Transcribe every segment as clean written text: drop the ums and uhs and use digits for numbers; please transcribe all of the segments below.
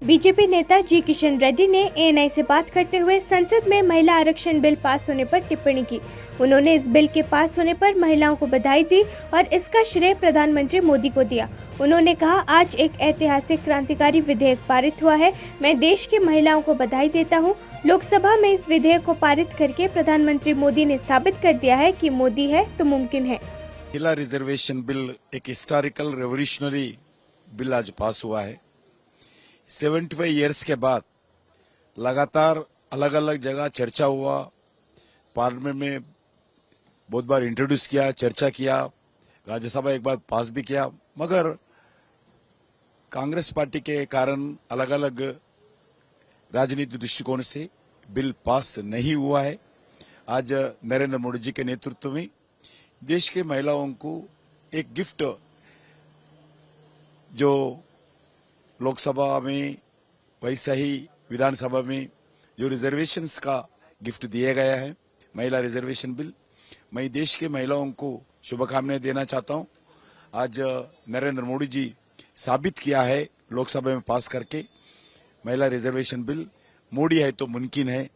BJP नेता जी किशन रेड्डी ने ANI से बात करते हुए संसद में महिला आरक्षण बिल पास होने पर टिप्पणी की। उन्होंने इस बिल के पास होने पर महिलाओं को बधाई दी और इसका श्रेय प्रधानमंत्री मोदी को दिया। उन्होंने कहा, आज एक ऐतिहासिक क्रांतिकारी विधेयक पारित हुआ है। मैं देश की महिलाओं को बधाई देता हूँ। लोकसभा में इस विधेयक को पारित करके प्रधानमंत्री मोदी ने साबित कर दिया है कि मोदी है तो मुमकिन है। महिला रिजर्वेशन बिल एक हिस्टोरिकल रेवोल्यूशनरी बिल आज पास हुआ है। 75 इयर्स के बाद लगातार अलग अलग जगह चर्चा हुआ, पार्लियामेंट में बहुत बार इंट्रोड्यूस किया, चर्चा किया, राज्यसभा एक बार पास भी किया, मगर कांग्रेस पार्टी के कारण अलग अलग राजनीतिक दृष्टिकोण से बिल पास नहीं हुआ है। आज नरेंद्र मोदी जी के नेतृत्व में देश के महिलाओं को एक गिफ्ट जो लोकसभा में वैसा ही विधानसभा में जो रिजर्वेशंस का गिफ्ट दिया गया है, महिला रिजर्वेशन बिल। मैं देश के महिलाओं को शुभकामनाएं देना चाहता हूं। आज नरेंद्र मोदी जी साबित किया है लोकसभा में पास करके, महिला रिजर्वेशन बिल मोदी है तो मुमकिन है।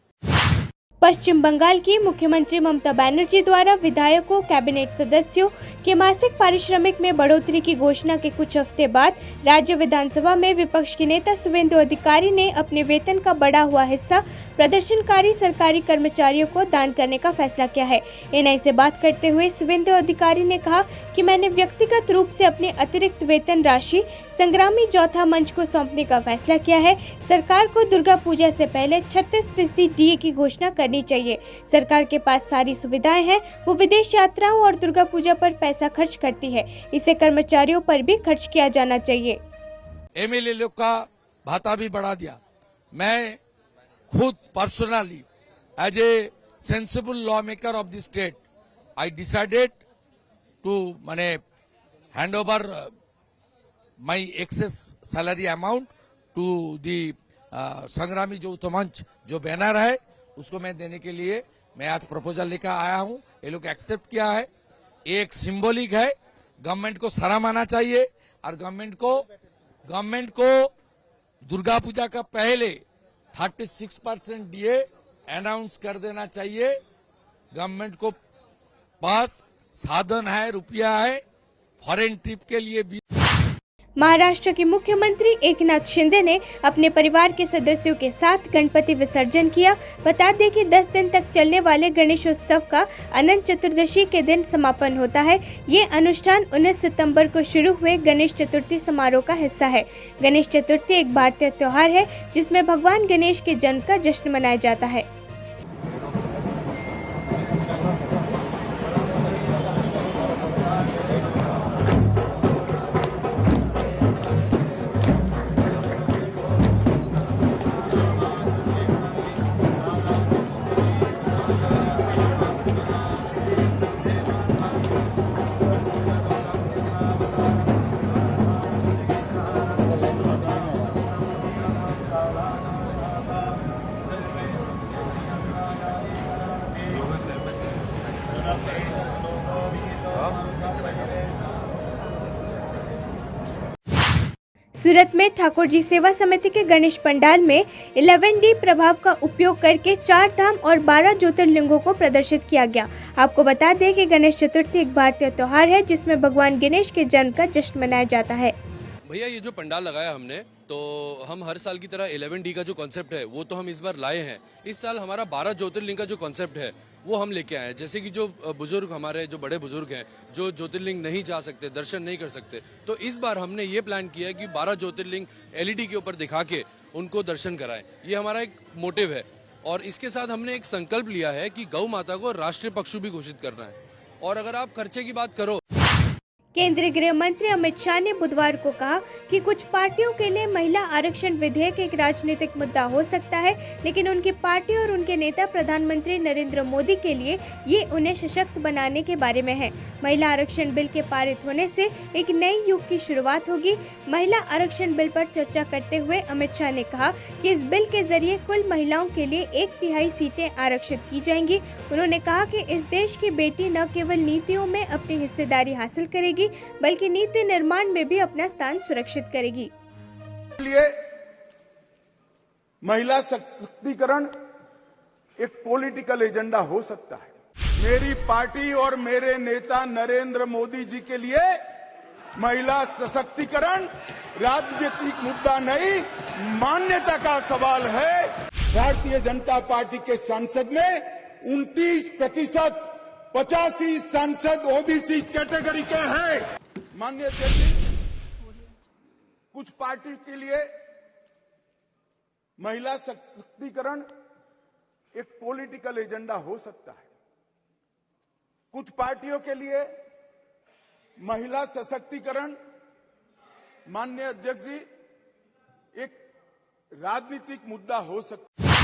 पश्चिम बंगाल की मुख्यमंत्री ममता बनर्जी द्वारा विधायकों, कैबिनेट सदस्यों के मासिक पारिश्रमिक में बढ़ोतरी की घोषणा के कुछ हफ्ते बाद राज्य विधानसभा में विपक्ष के नेता शुवेंदु अधिकारी ने अपने वेतन का बढ़ा हुआ हिस्सा प्रदर्शनकारी सरकारी कर्मचारियों को दान करने का फैसला किया है। एएनआई से बात करते हुए शुवेंदु अधिकारी ने कहा कि मैंने व्यक्तिगत रूप से अपनी अतिरिक्त वेतन राशि संग्रामी चौथा मंच को सौंपने का फैसला किया है। सरकार को दुर्गा पूजा से पहले 36% डीए की घोषणा करनी चाहिए। सरकार के पास सारी सुविधाएं हैं, वो विदेश यात्राओं और दुर्गा पूजा पर पैसा खर्च करती है, इसे कर्मचारियों पर भी खर्च किया जाना चाहिए। एमएलए लोग का भाता भी बढ़ा दिया। मैं खुद personally as a sensible law maker of the state I decided to माने hand over my excess salary amount to the संग्रामी चौथा मंच जो बैनर है उसको मैं देने के लिए मैं आज प्रपोजल लेकर आया हूं। ये लोग एक्सेप्ट किया है। एक सिंबॉलिक है, गवर्नमेंट को सराहना आना चाहिए और गवर्नमेंट को दुर्गा पूजा का पहले 36% डीए अनाउंस कर देना चाहिए। गवर्नमेंट को पास साधन है, रुपया है, फॉरेन ट्रिप के लिए भी। महाराष्ट्र के मुख्यमंत्री एकनाथ शिंदे ने अपने परिवार के सदस्यों के साथ गणपति विसर्जन किया। बता दें कि 10 दिन तक चलने वाले गणेशोत्सव का अनंत चतुर्दशी के दिन समापन होता है। ये अनुष्ठान 19 सितंबर को शुरू हुए गणेश चतुर्थी समारोह का हिस्सा है। गणेश चतुर्थी एक भारतीय त्योहार है जिसमें भगवान गणेश के जन्म का जश्न मनाया जाता है। सूरत में ठाकुर जी सेवा समिति के गणेश पंडाल में 11D प्रभाव का उपयोग करके 4 धाम और 12 ज्योतिर्लिंगों को प्रदर्शित किया गया। आपको बता दें कि गणेश चतुर्थी एक भारतीय त्योहार है जिसमें भगवान गणेश के जन्म का जश्न मनाया जाता है। भैया ये जो पंडाल लगाया हमने तो हम हर साल की तरह 11D का जो कॉन्सेप्ट है वो तो हम इस बार लाए हैं। इस साल हमारा 12 ज्योतिर्लिंग का जो कॉन्सेप्ट है वो हम लेके आए हैं। जैसे कि जो बुजुर्ग हमारे जो बड़े बुजुर्ग हैं जो ज्योतिर्लिंग नहीं जा सकते, दर्शन नहीं कर सकते, तो इस बार हमने ये प्लान किया है कि 12 ज्योतिर्लिंग LED के ऊपर दिखा के उनको दर्शन कराएं। ये हमारा एक मोटिव है और इसके साथ हमने एक संकल्प लिया है कि गौ माता को राष्ट्रीय पशु भी घोषित करना है। और अगर आप खर्चे की बात करो, केंद्रीय गृह मंत्री अमित शाह ने बुधवार को कहा कि कुछ पार्टियों के लिए महिला आरक्षण विधेयक एक राजनीतिक मुद्दा हो सकता है, लेकिन उनकी पार्टी और उनके नेता प्रधानमंत्री नरेंद्र मोदी के लिए ये उन्हें सशक्त बनाने के बारे में है। महिला आरक्षण बिल के पारित होने से एक नई युग की शुरुआत होगी। महिला आरक्षण बिल पर चर्चा करते हुए अमित शाह ने कहा कि इस बिल के जरिए कुल महिलाओं के लिए 1/3 सीटें आरक्षित की जाएंगी। उन्होंने कहा कि इस देश की बेटी न केवल नीतियों में अपनी हिस्सेदारी हासिल करेगी बल्कि नीति निर्माण में भी अपना स्थान सुरक्षित करेगी। लिए महिला सशक्तिकरण एक पॉलिटिकल एजेंडा हो सकता है। मेरी पार्टी और मेरे नेता नरेंद्र मोदी जी के लिए महिला सशक्तिकरण राजनीतिक मुद्दा नहीं, मान्यता का सवाल है। भारतीय जनता पार्टी के सांसद में 29%, 85 सांसद ओबीसी कैटेगरी के हैं। माननीय अध्यक्ष, कुछ पार्टी के लिए महिला सशक्तिकरण एक पॉलिटिकल एजेंडा हो सकता है। कुछ पार्टियों के लिए महिला सशक्तिकरण, माननीय अध्यक्ष जी, एक राजनीतिक मुद्दा हो सकता है।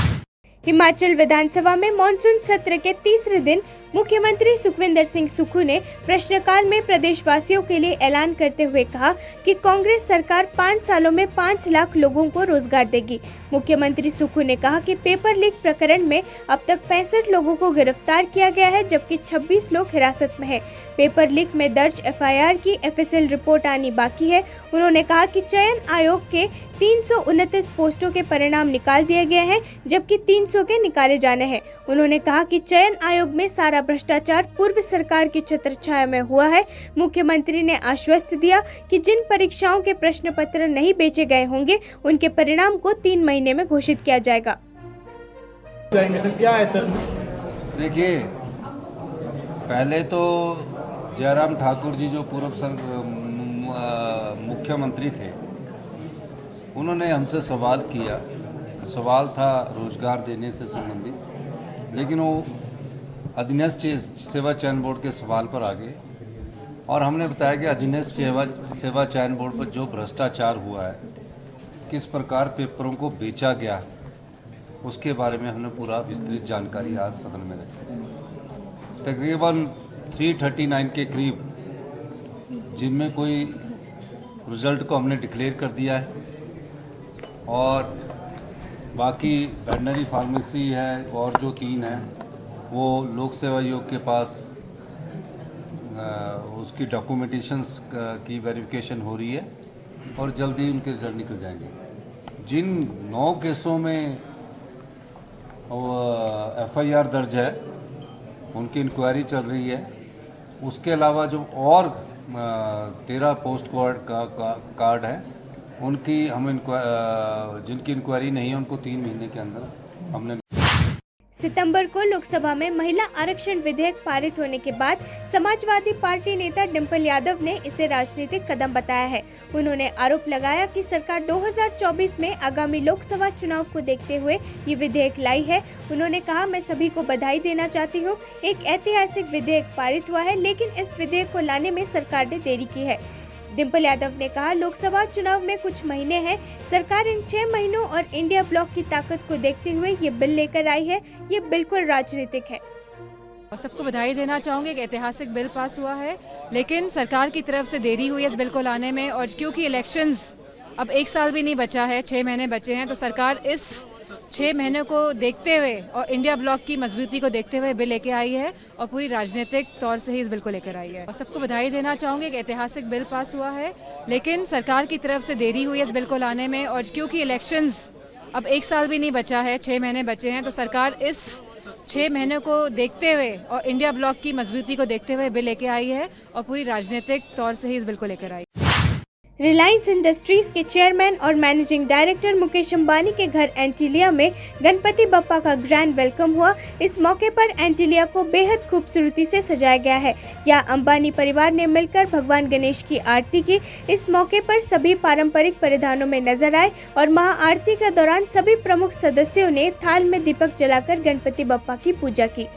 हिमाचल विधानसभा में मानसून सत्र के तीसरे दिन मुख्यमंत्री सुखविंदर सिंह सुक्खू ने प्रश्नकाल में प्रदेशवासियों के लिए ऐलान करते हुए कहा कि कांग्रेस सरकार 5 सालों में 5 लाख लोगों को रोजगार देगी। मुख्यमंत्री सुक्खू ने कहा कि पेपर लीक प्रकरण में अब तक 65 लोगों को गिरफ्तार किया गया है, जबकि 26 लोग हिरासत में हैं। पेपर लीक में दर्ज एफआईआर की एफएसएल रिपोर्ट आनी बाकी है। उन्होंने कहा कि चयन आयोग के 329 पोस्टों के परिणाम निकाल दिए गए हैं, जबकि 300 के निकाले जाने हैं। उन्होंने कहा कि चयन आयोग में सारा भ्रष्टाचार पूर्व सरकार की छत्रछाया में हुआ है। मुख्यमंत्री ने आश्वस्त दिया कि जिन परीक्षाओं के प्रश्न पत्र नहीं बेचे गए होंगे, उनके परिणाम को 3 महीने में घोषित किया जाएगा। क्या है सर? देखिए, पहले तो जयराम ठाकुर जी जो पूर्व मुख्यमंत्री थे, उन्होंने हमसे सवाल किया। सवाल था रोजगार देने से संबंधित, लेकिन वो अधीनस्थ सेवा चयन बोर्ड के सवाल पर आ गए और हमने बताया कि अधीनस्थ सेवा चयन बोर्ड पर जो भ्रष्टाचार हुआ है, किस प्रकार पेपरों को बेचा गया, उसके बारे में हमने पूरा विस्तृत जानकारी आज सदन में रखी। तकरीबन 339 के करीब, जिनमें कोई रिजल्ट को हमने डिक्लेयर कर दिया है और बाकी वेटनरी फार्मेसी है और जो 3 हैं वो लोक सेवा आयोग के पास उसकी डॉक्यूमेंटेशंस की वेरिफिकेशन हो रही है और जल्दी उनके रिजल्ट निकल जाएंगे। जिन 9 केसों में एफआईआर दर्ज है, उनकी इंक्वायरी चल रही है। उसके अलावा जो और 13 पोस्ट कार्ड है, उनकी हम जिनकी इंक्वायरी नहीं है, उनको 3 महीने के अंदर हमने। सितंबर को लोकसभा में महिला आरक्षण विधेयक पारित होने के बाद समाजवादी पार्टी नेता डिंपल यादव ने इसे राजनीतिक कदम बताया है। उन्होंने आरोप लगाया कि सरकार 2024 में आगामी लोकसभा चुनाव को देखते हुए ये विधेयक लाई है। उन्होंने कहा, मैं सभी को बधाई देना चाहती हूँ। एक ऐतिहासिक विधेयक पारित हुआ है, लेकिन इस विधेयक को लाने में सरकार ने देरी की है। डिंपल यादव ने कहा, लोकसभा चुनाव में कुछ महीने हैं। सरकार इन 6 महीनों और इंडिया ब्लॉक की ताकत को देखते हुए ये बिल लेकर आई है। ये बिल्कुल राजनीतिक है। और सबको बधाई देना चाहूँगी। एक ऐतिहासिक बिल पास हुआ है, लेकिन सरकार की तरफ से देरी हुई है इस बिल को लाने में। और क्योंकि इलेक्शंस अब 1 साल भी नहीं बचा है, 6 महीने बचे हैं, तो सरकार इस 6 महीने को देखते हुए और इंडिया ब्लॉक की मजबूती को देखते हुए बिल लेके आई है और पूरी राजनीतिक तौर से ही इस बिल को लेकर आई है। और सबको बधाई देना चाहूँगी। एक ऐतिहासिक बिल पास हुआ है, लेकिन सरकार की तरफ से देरी हुई है इस बिल को लाने में। और क्योंकि इलेक्शंस अब 1 साल भी नहीं बचा है, 6 महीने बचे हैं, तो सरकार इस 6 महीने को देखते हुए और इंडिया ब्लॉक की मजबूती को देखते हुए बिल लेके आई है और पूरी राजनीतिक तौर से ही इस बिल को लेकर आई। रिलायंस इंडस्ट्रीज के चेयरमैन और मैनेजिंग डायरेक्टर मुकेश अंबानी के घर एंटीलिया में गणपति बप्पा का ग्रैंड वेलकम हुआ। इस मौके पर एंटीलिया को बेहद खूबसूरती से सजाया गया है। यहाँ अंबानी परिवार ने मिलकर भगवान गणेश की आरती की। इस मौके पर सभी पारंपरिक परिधानों में नजर आए और महाआरती के दौरान सभी प्रमुख सदस्यों ने थाल में दीपक जलाकर गणपति बप्पा की पूजा की।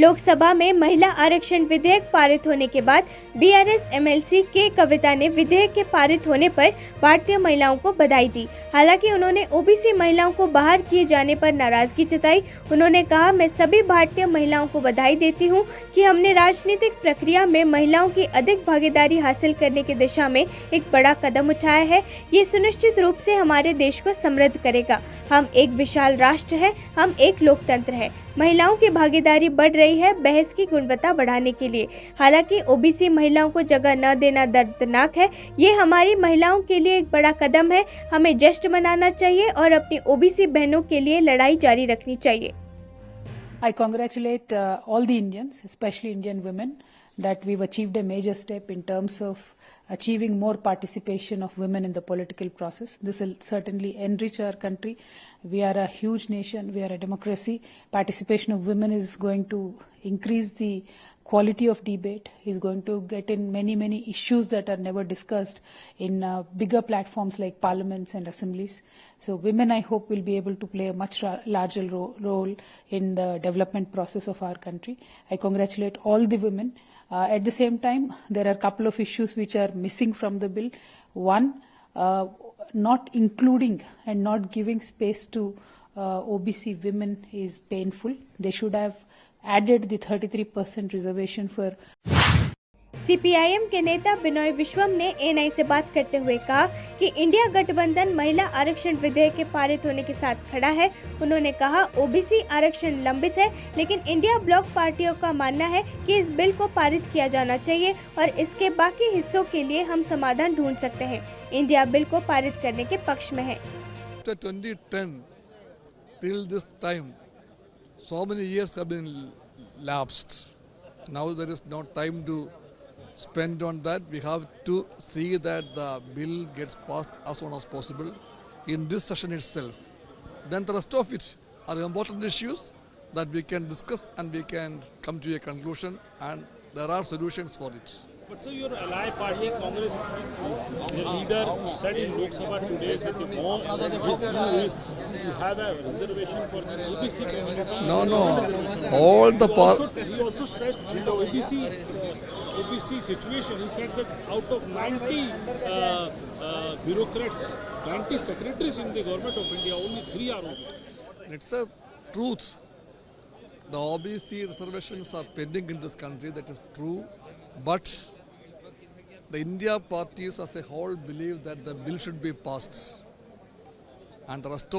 लोकसभा में महिला आरक्षण विधेयक पारित होने के बाद बीआरएस एमएलसी के कविता ने विधेयक के पारित होने पर भारतीय महिलाओं को बधाई दी। हालांकि उन्होंने ओबीसी महिलाओं को बाहर किए जाने पर नाराजगी जताई। उन्होंने कहा, मैं सभी भारतीय महिलाओं को बधाई देती हूं कि हमने राजनीतिक प्रक्रिया में महिलाओं की अधिक भागीदारी हासिल करने की दिशा में एक बड़ा कदम उठाया है। ये सुनिश्चित रूप से हमारे देश को समृद्ध करेगा। हम एक विशाल राष्ट्र है, हम एक लोकतंत्र है। महिलाओं की भागीदारी बढ़ रही है बहस की गुणवत्ता बढ़ाने के लिए। हालांकि ओबीसी महिलाओं को जगह न देना दर्दनाक है। ये हमारी महिलाओं के लिए एक बड़ा कदम है। हमें जश्न मनाना चाहिए और अपनी ओबीसी बहनों के लिए लड़ाई जारी रखनी चाहिए। I congratulate all the Indians, especially Indian women, that we've achieved a major step in terms of achieving more participation of women in the political process. This will certainly enrich our country. We are a huge nation. We are a democracy. Participation of women is going to increase the quality of debate, is going to get in many issues that are never discussed in bigger platforms like parliaments and assemblies. So women, I hope, will be able to play a much larger role in the development process of our country. I congratulate all the women. At the same time, there are a couple of issues which are missing from the bill. One, not including and not giving space to OBC women is painful. They should have added the 33% reservation for CPIM के नेता बिनोय विश्वम ने ANI से बात करते हुए कहा कि India गठबंधन महिला आरक्षण विधेयक के पारित होने के साथ खड़ा है। उन्होंने कहा, ओबीसी आरक्षण लंबित है, लेकिन इंडिया ब्लॉक पार्टियों का मानना है कि इस बिल को पारित किया जाना चाहिए और इसके बाकी हिस्सों के लिए हम समाधान ढूंढ सकते हैं। इंडिया बिल को पारित करने के पक्ष में है। 2010 till this time, so many years have been lapsed. Now there is no time to spend on that. We have to see that the bill gets passed as soon as possible in this session itself. Then the rest of it are important issues that we can discuss and we can come to a conclusion, and there are solutions for it. But so your ally party, Congress, the leader said in Lok Sabha today that his view is to have a reservation for the OBC community. No. All the He also stressed in the OBC situation. He said that out of 90 bureaucrats, 90 secretaries in the government of India, only 3 are OBC. It's a truth. The OBC reservations are pending in this country, that is true. But the India parties as a whole believe that the bill should be passed. And the rest of